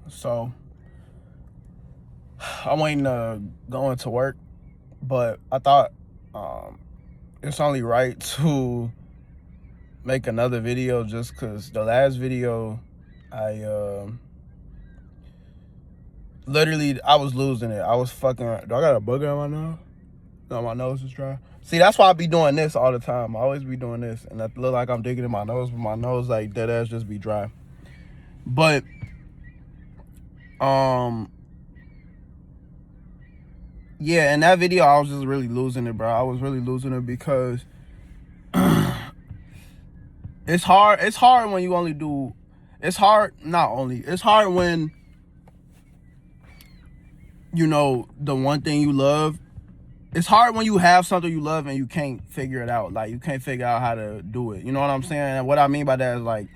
So I'm waiting to go into work, but I thought it's only right to make another video just because the last video I literally I was losing it. I was fucking. Do I got a booger on my nose? No, my nose is dry. See, that's why I be doing this all the time. I always be doing this, and it look like I'm digging in my nose, but my nose like dead ass just be dry. But yeah, in that video I was just really losing it, bro. I was really losing it because it's hard. It's hard when you only do. It's hard. Not only. It's hard when you know the one thing you love. It's hard when you have something you love and you can't figure it out. Like, you can't figure out how to do it. You know what I'm saying? And what I mean by that is, like,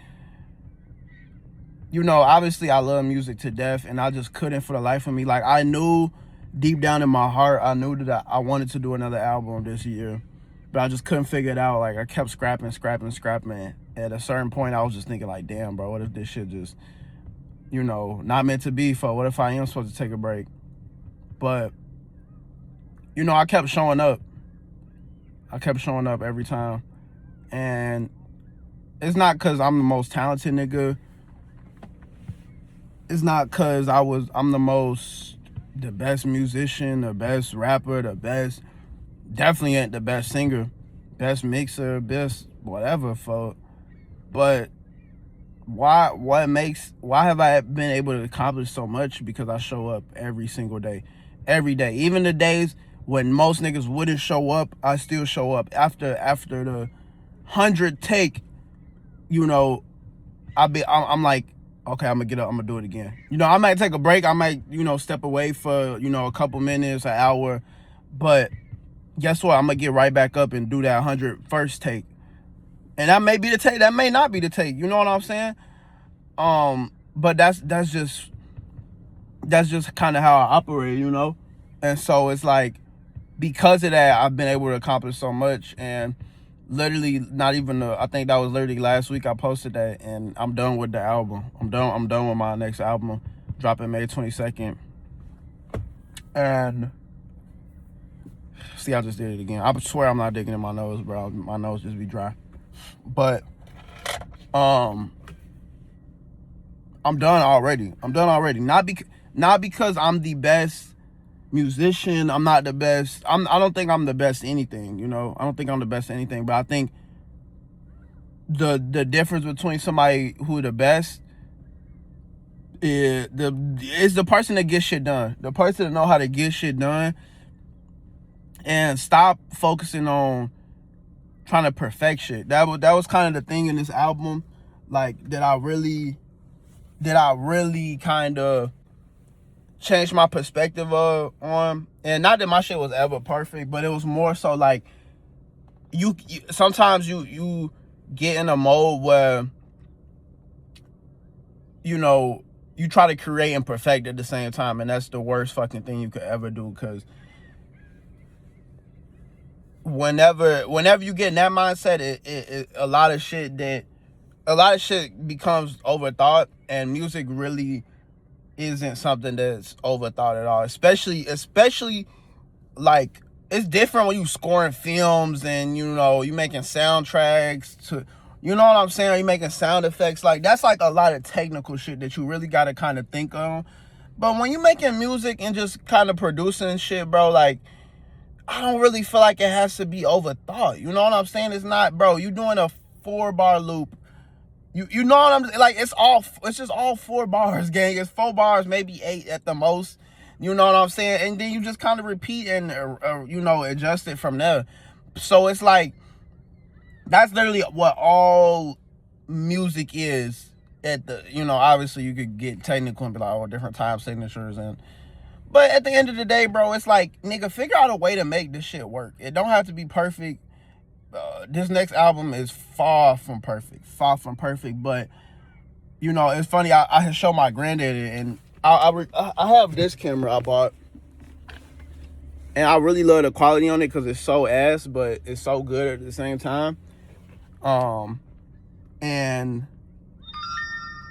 you know, obviously I love music to death, and I just couldn't for the life of me. Like, I knew deep down in my heart, I knew that I wanted to do another album this year, but I just couldn't figure it out. Like, I kept scrapping. At a certain point, I was just thinking, like, damn, bro, what if this shit just, you know, not meant to be for? What if I am supposed to take a break? But you know, I kept showing up. I kept showing up every time. And it's not because I'm the most talented nigga. It's not because I'm the best musician, the best rapper, definitely ain't the best singer, best mixer, best whatever, folk. But why have I been able to accomplish so much? Because I show up every single day. Every day. Even the days when most niggas wouldn't show up, I still show up. After the 100th take, you know, I'm like, okay, I'm gonna get up, I'm gonna do it again. You know, I might take a break, I might, you know, step away for, you know, a couple minutes, an hour, but guess what? I'm gonna get right back up and do that 101st take. And that may be the take, that may not be the take, you know what I'm saying? But that's just kind of how I operate, you know? And so it's like, because of that, I've been able to accomplish so much. And literally, not even I think that was literally last week I posted that, and I'm done with the album. I'm done with my next album, dropping May 22nd. And see, I just did it again. I swear I'm not digging in my nose, bro. My nose just be dry. But I'm done already. Not because I'm the best musician. I'm not the best. I don't think I'm the best anything, you know. I don't think I'm the best anything, but I think the difference between somebody who the best is the person that gets shit done. The person that know how to get shit done and stop focusing on trying to perfect shit. That was kind of the thing in this album, like that I really kind of changed my perspective on. And not that my shit was ever perfect, but it was more so like you sometimes you get in a mode where, you know, you try to create and perfect at the same time, and that's the worst fucking thing you could ever do. Because whenever you get in that mindset, it a lot of shit becomes overthought, and music really isn't something that's overthought at all. Especially like, it's different when you scoring films and, you know, you making soundtracks to, you know what I'm saying? You making sound effects. Like, that's like a lot of technical shit that you really got to kind of think on. But when you making music and just kind of producing shit, bro, like, I don't really feel like it has to be overthought. You know what I'm saying? It's not, bro. You doing a 4-bar loop. You know what I'm like? It's just all 4 bars, gang. It's 4 bars, maybe 8 at the most. You know what I'm saying? And then you just kind of repeat and you know, adjust it from there. So it's like, that's literally what all music is. At the, you know, obviously you could get technical and be like, oh, different time signatures, but at the end of the day, bro, it's like, nigga, figure out a way to make this shit work. It don't have to be perfect. This next album is far from perfect, but, you know, it's funny, I had shown my granddaddy, and I have this camera I bought, and I really love the quality on it because it's so ass, but it's so good at the same time. And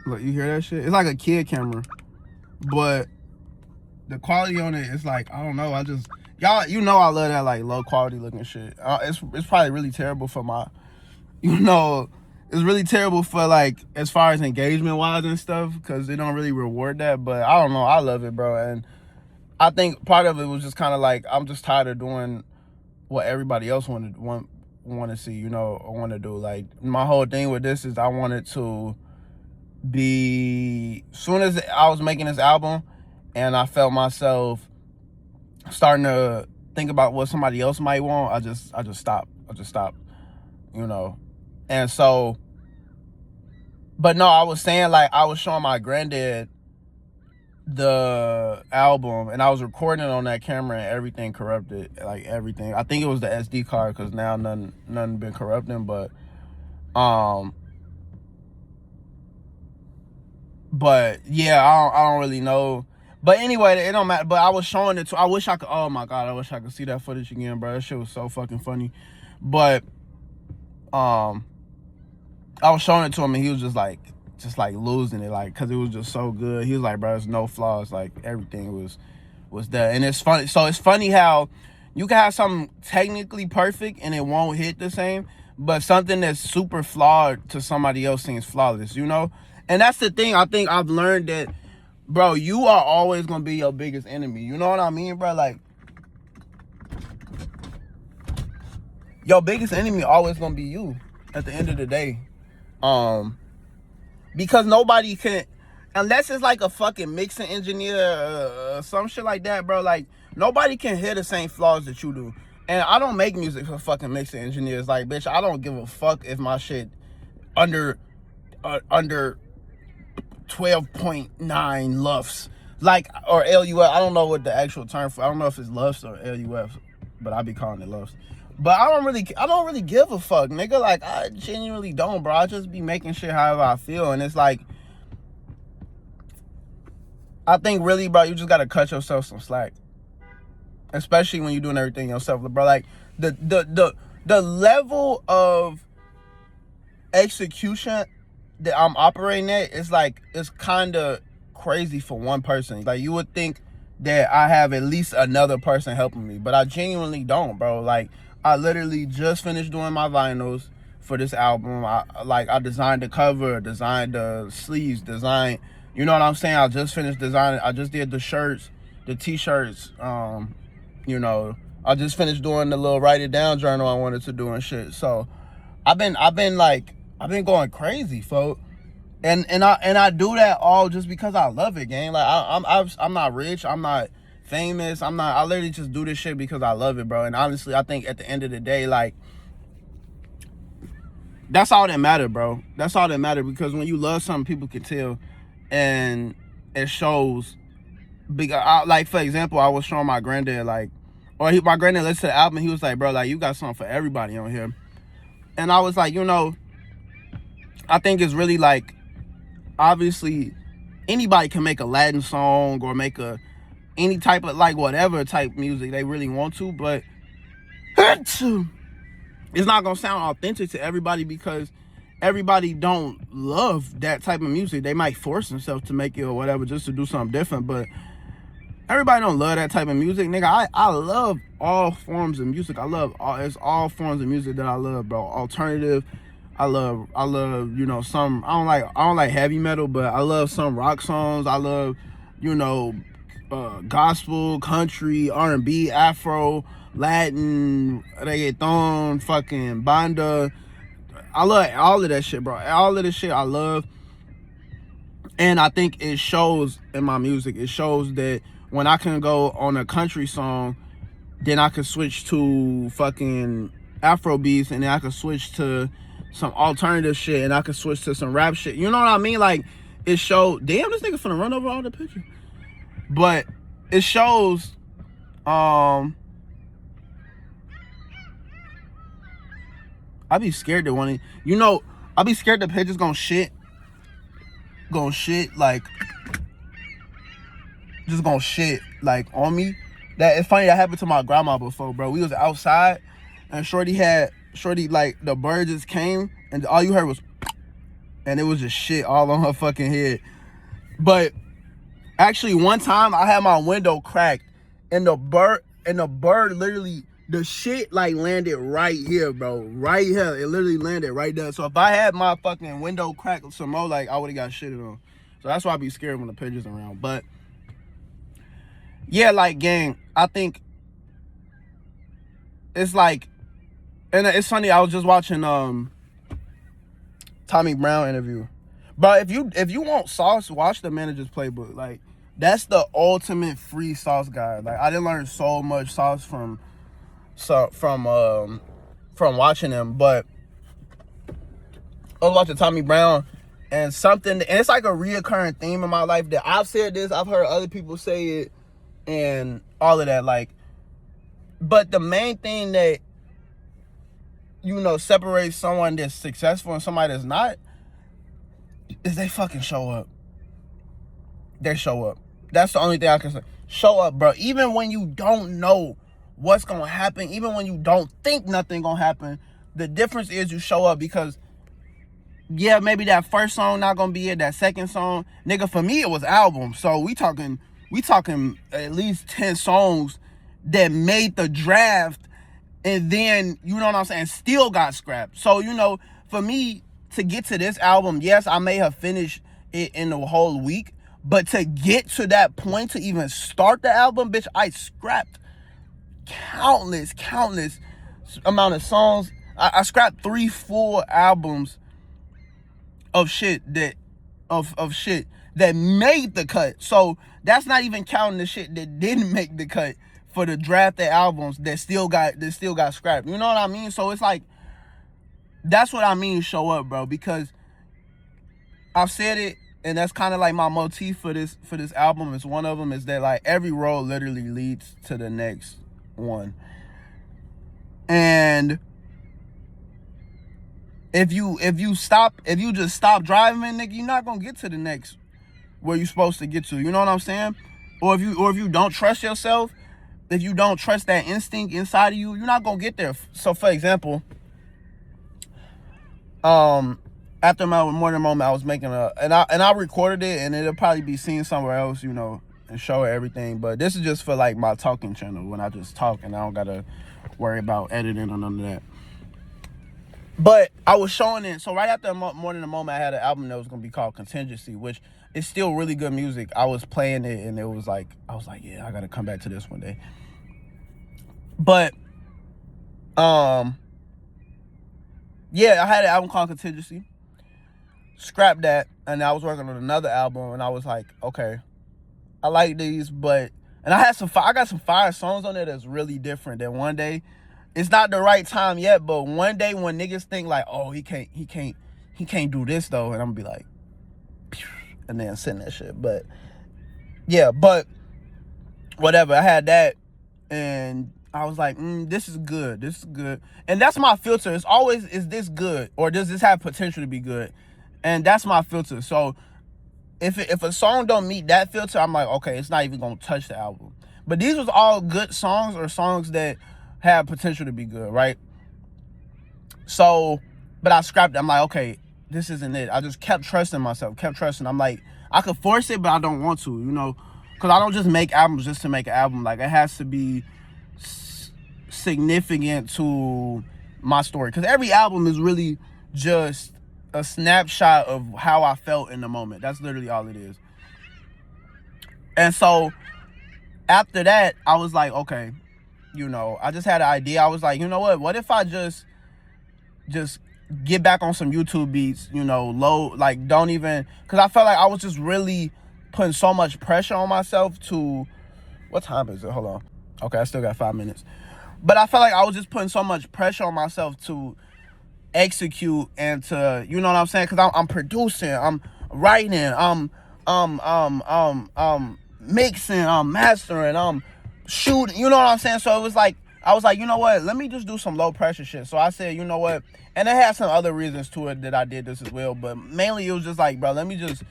look, you hear that shit? It's like a kid camera. but the quality on it is like, I don't know. I just, y'all, you know, I love that like low quality looking shit. It's probably really terrible for my, you know, it's really terrible for like as far as engagement wise and stuff, because they don't really reward that. But I don't know, I love it, bro. And I think part of it was just kind of like, I'm just tired of doing what everybody else want to see, you know, or want to do. Like, my whole thing with this is I wanted to be, soon as I was making this album and I felt myself starting to think about what somebody else might want, I just stopped, you know. And so, but no, I was saying, like, I was showing my granddad the album and I was recording on that camera and everything corrupted, like everything. I think it was the SD card, because now nothing been corrupting, but yeah, I don't really know. But anyway, it don't matter. But I was showing it to, I wish I could, oh my God, I wish I could see that footage again, bro. That shit was so fucking funny. But I was showing it to him and he was just like losing it, like, because it was just so good. He was like, bro, there's no flaws, like everything was there. And it's funny, so it's funny how you can have something technically perfect and it won't hit the same, but something that's super flawed to somebody else seems flawless, you know. And that's the thing. I think I've learned that, bro, you are always gonna be your biggest enemy, you know what I mean, bro? Like, your biggest enemy always gonna be you at the end of the day. Because nobody can, unless it's like a fucking mixing engineer, some shit like that, bro. Like, nobody can hear the same flaws that you do. And I don't make music for fucking mixing engineers. Like, bitch, I don't give a fuck if my shit under 12.9 LUFS, like, or LUF. I don't know what the actual term for. I don't know if it's LUFS or LUF, but I be calling it LUFS. But I don't really give a fuck, nigga. Like, I genuinely don't, bro. I just be making shit however I feel. And it's like, I think really, bro, you just gotta cut yourself some slack. Especially when you're doing everything yourself, bro. Like, the level of execution that I'm operating at is like, it's kind of crazy for one person. Like, you would think that I have at least another person helping me, but I genuinely don't, bro. Like, I literally just finished doing my vinyls for this album. I designed the cover, designed the sleeves, designed, you know what I'm saying? I just finished designing. I just did the shirts, the t-shirts. You know, I just finished doing the little write it down journal I wanted to do and shit. So I've been going crazy, folks. And I do that all just because I love it, gang. Like, I'm not rich, I'm not famous, I literally just do this shit because I love it, bro. And honestly, I think at the end of the day, like, that's all that matter, bro. That's all that matter, because when you love something, people can tell, and it shows. Like, for example, I was showing my granddad, like, my granddad listened to the album, he was like, bro, like, you got something for everybody on here. And I was like, you know, I think it's really like, obviously anybody can make a Latin song or make any type of, like, whatever type music they really want to, but it's not gonna sound authentic to everybody, because everybody don't love that type of music. They might force themselves to make it or whatever just to do something different, but everybody don't love that type of music, nigga. I love all forms of music. It's all forms of music that I love, bro. Alternative, I love, you know, some, I don't like heavy metal, but I love some rock songs. I love, you know, gospel, country, R&B, Afro, Latin, reggaeton, fucking banda. I love all of that shit, bro. All of this shit I love. And I think it shows in my music. It shows that when I can go on a country song, then I can switch to fucking Afro beats, and then I can switch to some alternative shit, and I can switch to some rap shit. You know what I mean? Like, it showed, damn, this nigga finna run over all the pictures. But it shows, I be scared that I be scared the pictures gonna shit, like, just gonna shit, like, on me. That, it's funny, that happened to my grandma before, bro. We was outside, and Shorty, like, the bird just came, and all you heard was, and it was just shit all on her fucking head. But Actually, one time I had my window cracked, and the bird literally, the shit like landed right here, bro. Right here. It literally landed right there. So if I had my fucking window cracked some more, like I would have got shitted on. So that's why I be scared when the pigeons around. But yeah, like, gang, I think it's like, and it's funny, I was just watching Tommy Brown interview. But if you want sauce, watch the Manager's Playbook. Like, that's the ultimate free sauce guy. Like, I didn't learn so much sauce from watching him. But I was watching Tommy Brown, and it's like a reoccurring theme in my life that I've said this, I've heard other people say it, and all of that. Like, but the main thing that, you know, separates someone that's successful and somebody that's not is they fucking show up. They show up. That's the only thing I can say. Show up, bro. Even when you don't know what's gonna happen, even when you don't think nothing gonna happen, the difference is you show up. Because yeah, maybe that first song not gonna be it, that second song, nigga, for me it was album. So we talking at least 10 songs that made the draft, and then, you know what I'm saying, still got scrapped. So, you know, for me to get to this album, yes, I may have finished it in the whole week, but to get to that point, to even start the album, bitch, I scrapped countless amount of songs. I scrapped 3 full albums of shit that made the cut. So that's not even counting the shit that didn't make the cut for the drafted albums that still got scrapped. You know what I mean? So it's like, that's what I mean, show up, bro. Because I've said it, and that's kind of like my motif for this album. Is one of them is that, like, every road literally leads to the next one. And if you just stop driving, nigga, you're not gonna get to the next where you're supposed to get to. You know what I'm saying? Or if you don't trust yourself, if you don't trust that instinct inside of you, you're not gonna get there. So, for example, after my More Than a Moment, I was making and I recorded it, and it'll probably be seen somewhere else, you know, and show everything. But this is just for, like, my talking channel, when I just talk and I don't gotta worry about editing or none of that. But I was showing it. So right after More Than a Moment, I had an album that was gonna be called Contingency, which is still really good music. I was playing it, and it was like, I was like, yeah, I gotta come back to this one day. But yeah, I had an album called Contingency. Scrapped that, and I was working on another album, and I was like, okay, I like these, but, and I got some fire songs on there that's really different. That one day, it's not the right time yet, but one day when niggas think like, oh, he can't do this though, and I'm gonna be like, phew, and then send that shit. But yeah, but whatever, I had that, and I was like, this is good, and that's my filter. It's always, is this good, or does this have potential to be good? And that's my filter. So if a song don't meet that filter, I'm like, okay, it's not even gonna touch the album. But these was all good songs, or songs that have potential to be good, right? So, but I scrapped it. I'm like, okay, this isn't it. I just kept trusting myself, I'm like, I could force it, but I don't want to, you know, because I don't just make albums just to make an album. Like, it has to be significant to my story, because every album is really just a snapshot of how I felt in the moment. That's literally all it is. And so after that, I was like, okay, you know, I just had an idea. I was like, you know what if I just get back on some YouTube beats, you know, like, don't even, because I felt like I was just really putting so much pressure on myself to, what time is it? Hold on. Okay, I still got 5 minutes. But I felt like I was just putting so much pressure on myself to execute and to, you know what I'm saying? Because I'm producing, I'm writing, I'm mixing, I'm mastering, I'm shooting, you know what I'm saying? So it was like, I was like, you know what, let me just do some low pressure shit. So I said, you know what, and it had some other reasons to it that I did this as well, but mainly it was just like, bro, I just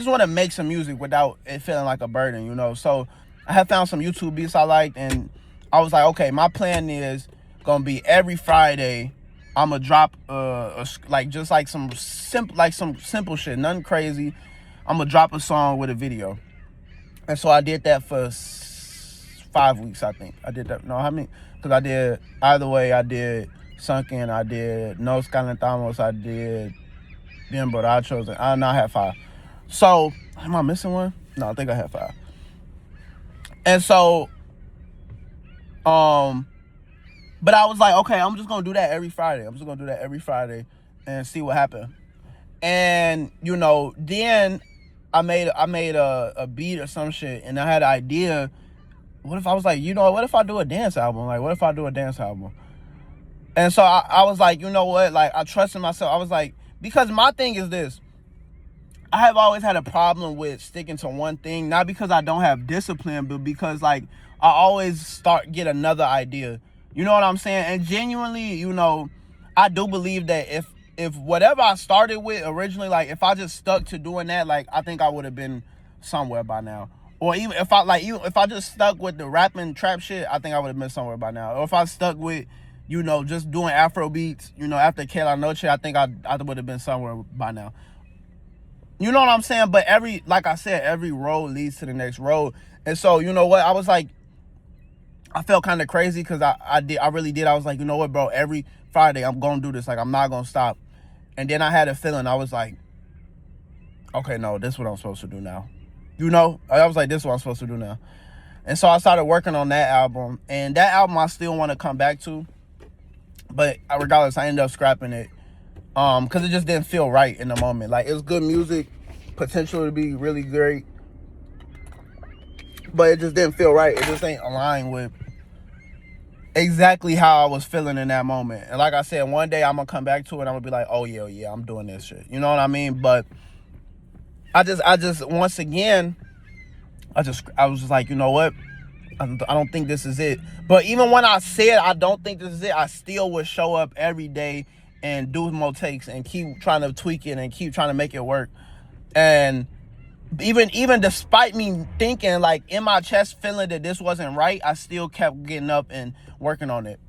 want to make some music without it feeling like a burden, you know? So I had found some YouTube beats I liked, and I was like, okay, my plan is gonna be every Friday I'm gonna drop some simple shit, nothing crazy. I'm gonna drop a song with a video. And so I did that for 5 weeks, I think. I did that. No, how many? Because I did, either way, I did Sunken, I did Nos Calentamos, I did Bien Borrachos, and I had 5. So, am I missing one? No, I think I had 5. And so, but I was like, okay, I'm just gonna do that every Friday. I'm just gonna do that every Friday and see what happens. And then I made a beat or some shit, and I had an idea. What if I was like, what if I do a dance album? Like, what if I do a dance album? And so I was like, you know what? Like, I trusted myself. I was like, because my thing is this. I have always had a problem with sticking to one thing, not because I don't have discipline, but because, like, I always get another idea. You know what I'm saying? And genuinely, I do believe that if whatever I started with originally, like, if I just stuck to doing that, like, I think I would have been somewhere by now. Or even if I just stuck with the rapping trap shit, I think I would have been somewhere by now. Or if I stuck with, just doing Afro beats, after Que La Noche, I think I would have been somewhere by now. You know what I'm saying? But like I said, every road leads to the next road. And so, you know what? I was like, I felt kind of crazy because I really did. I was like, you know what, bro? Every Friday, I'm going to do this. Like, I'm not going to stop. And then I had a feeling. I was like, okay, no, this is what I'm supposed to do now. I was like, this is what I'm supposed to do now. And so I started working on that album. And that album I still want to come back to. But regardless, I ended up scrapping it. Because it just didn't feel right in the moment. Like, it was good music, potential to be really great, but it just didn't feel right. It just ain't aligned with exactly how I was feeling in that moment. And like I said, one day I'm gonna come back to it and I'm gonna be like, oh yeah, I'm doing this shit. You know what I mean? But I just once again, I was just like, you know what? I don't think this is it. But even when I said I don't think this is it, I still would show up every day and do more takes and keep trying to tweak it and keep trying to make it work. And even despite me thinking, like, in my chest feeling that this wasn't right, I still kept getting up and working on it.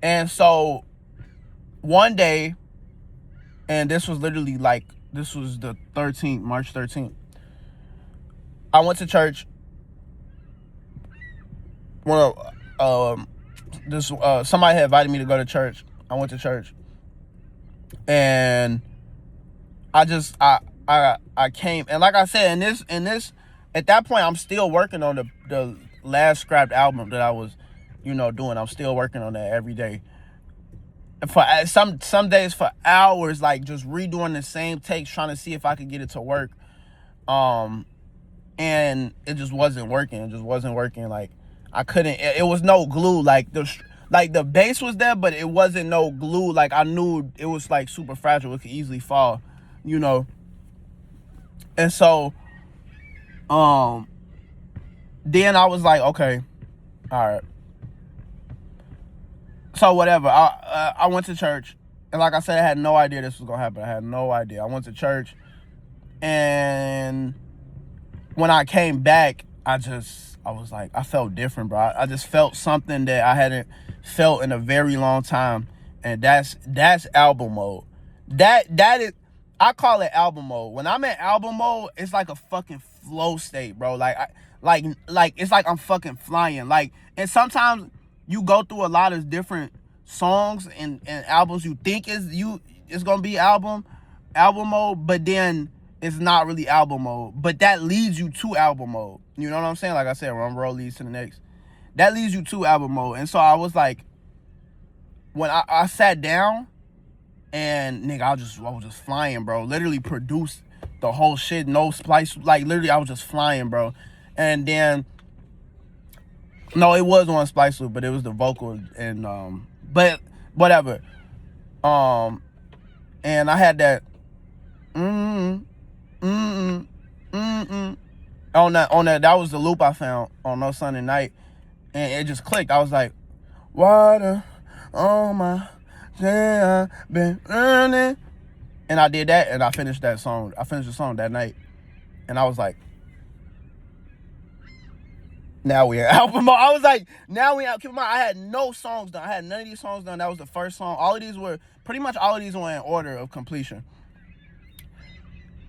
And so one day, and this was literally like, this was the 13th, March 13th. I went to church. Well, somebody had invited me to go to church. I went to church, and I came, and like I said, in this, at that point, I'm still working on the last scrapped album that I was, doing. I'm still working on that every day. For some days for hours, like, just redoing the same takes, trying to see if I could get it to work. And it just wasn't working. It just wasn't working. Like, I couldn't. It was no glue. Like the bass was there, but it wasn't no glue. Like, I knew it was, like, super fragile. It could easily fall, And so, then I was like, okay, all right. So whatever. I went to church, and like I said, I had no idea this was gonna happen. I had no idea. I went to church, and when I came back, I was like, I felt different, bro. I just felt something that I hadn't felt in a very long time, and that's album mode. That is, I call it album mode. When I'm in album mode, it's like a fucking flow state, bro. Like it's like I'm fucking flying. Like, and sometimes you go through a lot of different songs and albums you think it's gonna be album mode, but then it's not really album mode. But that leads you to album mode. You know what I'm saying? Like I said, one road leads to the next. That leads you to album mode. And so I was like, when I sat down, and nigga, I was just flying, bro. Literally produced the whole shit, no splice. Like, literally, I was just flying, bro. And then, no, it was on splice loop, but it was the vocal, and but whatever. And I had that on that. That was the loop I found on No Sunday Night, and it just clicked. I was like, water on my, yeah, I've been running. And I did that, and I finished that song. I finished the song that night, and I was like, now we at album mode. I was like, now we out. Keep in mind, I had no songs done. I had none of these songs done. That was the first song. All of these were in order of completion.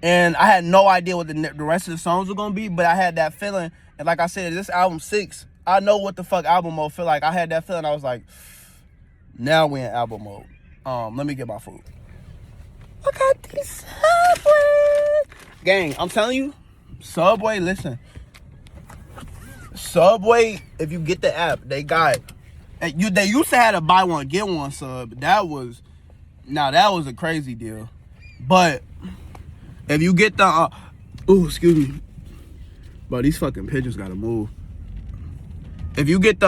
And I had no idea what the rest of the songs were gonna be, but I had that feeling. And like I said, this album 6, I know what the fuck album mode feel like. I had that feeling. I was like, now we in album mode. Let me get my food. I got these Subway. Gang, I'm telling you, Subway, listen. Subway, if you get the app, they got, they used to have a buy one, get one sub. That was a crazy deal. But if you get the, excuse me. Bro, these fucking pigeons gotta move. If you get the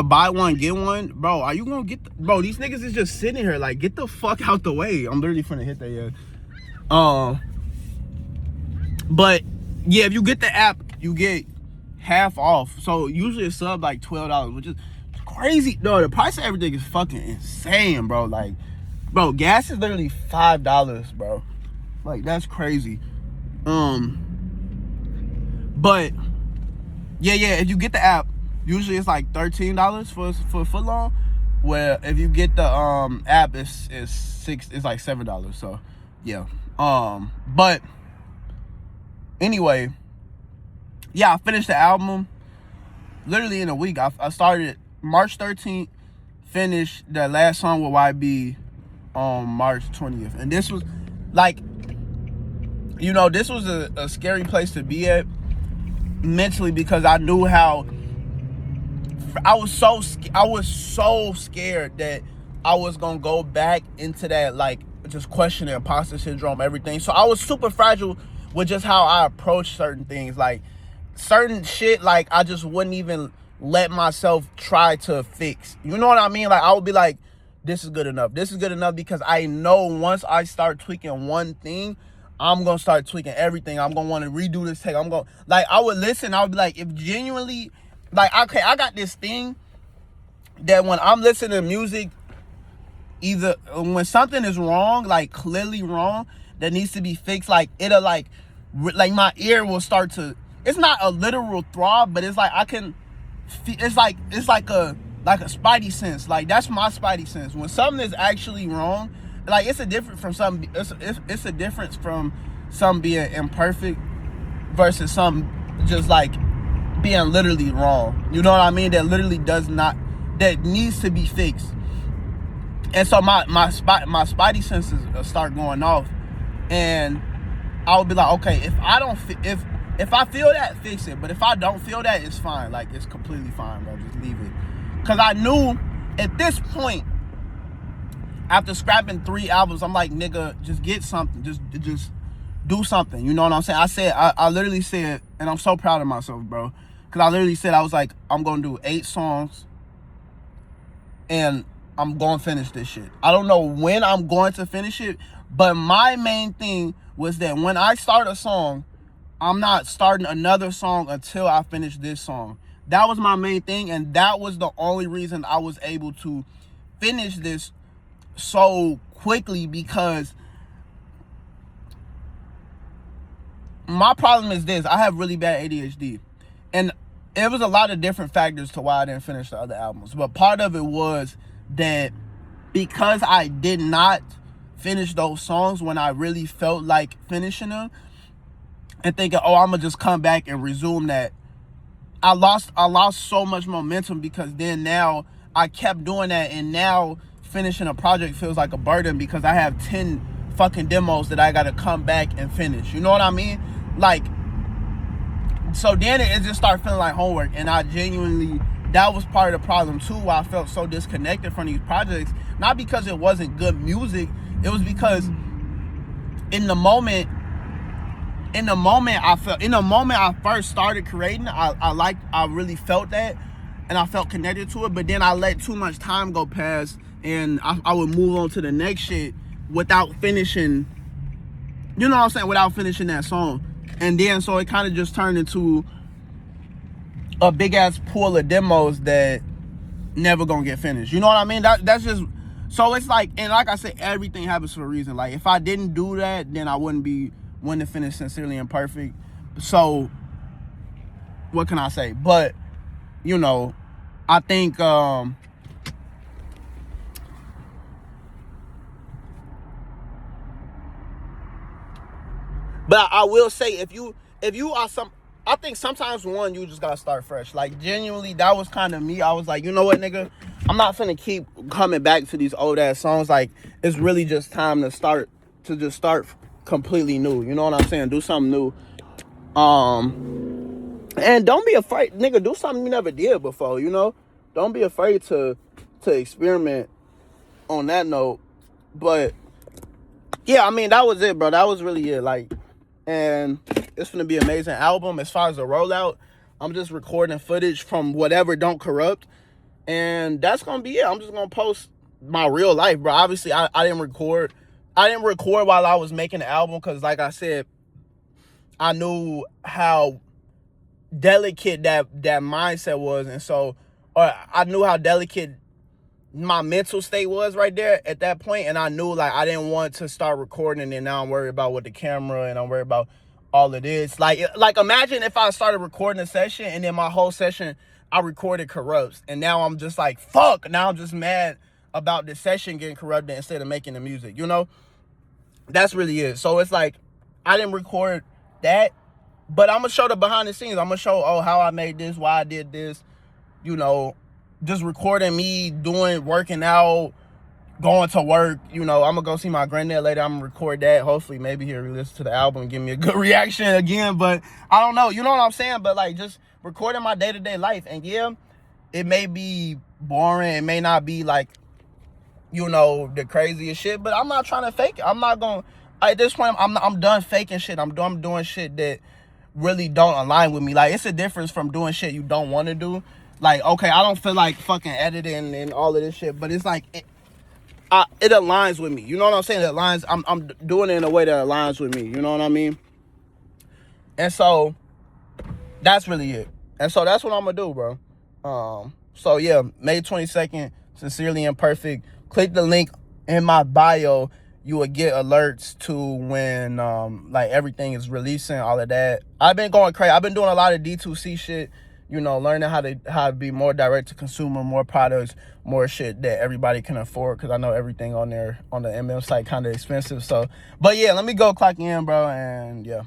buy one, get one, bro, are you gonna get, bro, these niggas is just sitting here, like, get the fuck out the way. I'm literally finna hit that, yeah. But, yeah, if you get the app, you get half off. So, usually a sub, like, $12, which is crazy. No, the price of everything is fucking insane, bro. Like, bro, gas is literally $5, bro. Like, that's crazy. But, yeah, if you get the app, usually it's like $13 for a foot long. Where if you get the app, it's like $7. So yeah. But anyway, yeah, I finished the album literally in a week. I started March 13th, finished the last song with YB on March 20th, and this was like, you know, this was a scary place to be at mentally, because I knew how I was so scared that I was gonna go back into that, like, just questioning imposter syndrome, everything. So I was super fragile with just how I approach certain things, like certain shit, like I just wouldn't even let myself try to fix. You know what I mean? Like I would be like, this is good enough. This is good enough, because I know once I start tweaking one thing, I'm gonna start tweaking everything. I'm gonna want to redo this take. I'm gonna, like, I would listen. I would be like, if genuinely, like, okay, I got this thing that when I'm listening to music, either when something is wrong, like clearly wrong, that needs to be fixed, like it'll like my ear will start to, it's not a literal throb, but it's like I can, it's like a spidey sense. Like that's my spidey sense. When something is actually wrong, like it's a difference from some, it's a difference from some being imperfect versus some just like being literally wrong. You know what I mean? That literally does not, that needs to be fixed. And so my spidey senses start going off, and I would be like, okay, if I feel that, fix it. But if I don't feel that, it's fine. Like it's completely fine, bro. Just leave it. Cause I knew at this point, after scrapping 3 albums, I'm like, nigga, just get something. Just do something. You know what I'm saying? I literally said, and I'm so proud of myself, bro. Cause I literally said, I was like, I'm gonna do 8 songs, and I'm going to finish this shit. I don't know when I'm going to finish it, but my main thing was that when I start a song, I'm not starting another song until I finish this song. That was my main thing, and that was the only reason I was able to finish this so quickly, because my problem is this. I have really bad ADHD, and it was a lot of different factors to why I didn't finish the other albums, but part of it was that because I did not finish those songs when I really felt like finishing them, and thinking, oh, I'm gonna just come back and resume that, I lost so much momentum, because then now I kept doing that, and now finishing a project feels like a burden, because I have 10 fucking demos that I gotta come back and finish. You know what I mean? Like, so then it just started feeling like homework, and I genuinely, that was part of the problem too, why I felt so disconnected from these projects. Not because it wasn't good music, it was because in the moment I first started creating, I really felt that, and I felt connected to it. But then I let too much time go past, and I would move on to the next shit without finishing, you know what I'm saying, without finishing that song. And then so it kind of just turned into a big ass pool of demos that never gonna get finished. You know what I mean? That's just, so it's like, and like I said, everything happens for a reason. Like if I didn't do that, then I wouldn't have finished Sincerely Imperfect. So what can I say? But you know, I think But I will say, if you are I think sometimes you just gotta start fresh. Like genuinely, that was kind of me. I was like, you know what, nigga, I'm not finna keep coming back to these old ass songs. Like it's really just time to start completely new. You know what I'm saying? Do something new. And don't be afraid, nigga. Do something you never did before. You know, don't be afraid to experiment on that note. But yeah, I mean, that was it, bro. That was really it. Like, and it's gonna be an amazing album. As far as the rollout, I'm just recording footage from whatever Don't Corrupt, and that's gonna be it. I'm just gonna post my real life, bro. Obviously, I didn't record. I didn't record while I was making the album because, like I said, I knew how delicate that mindset was, and so, or I knew how delicate my mental state was right there at that point, and I knew like I didn't want to start recording and now I'm worried about with the camera and I'm worried about all of this. Like imagine if I started recording a session and then my whole session I recorded corrupts, and now I'm just like, fuck, now I'm just mad about the session getting corrupted instead of making the music, you know? That's really it. So it's like I didn't record that, but I'm gonna show the behind the scenes. I'm gonna show how I made this, why I did this, you know, just recording me working out, going to work. You know, I'm gonna go see my granddad later. I'm gonna record that. Hopefully maybe he'll listen to the album and give me a good reaction again, but I don't know, you know what I'm saying? But like just recording my day-to-day life. And yeah, it may be boring, it may not be like, you know, the craziest shit, but I'm not trying to fake it. I'm not gonna, at this point, I'm done faking shit. I'm doing shit that really don't align with me. Like, it's a difference from doing shit you don't want to do. Like, okay, I don't feel like fucking editing and all of this shit, but it's like it aligns with me. You know what I'm saying? It aligns. I'm doing it in a way that aligns with me. You know what I mean? And so that's really it. And so that's what I'm gonna do, bro. So yeah, May 22nd, Sincerely Imperfect. Click the link in my bio. You will get alerts to when like everything is releasing, all of that. I've been going crazy. I've been doing a lot of D2C shit, you know, learning how to be more direct to consumer, more products, more shit that everybody can afford, because I know everything on there on the MM site kind of expensive. So, but yeah, let me go clock in, bro, and yeah.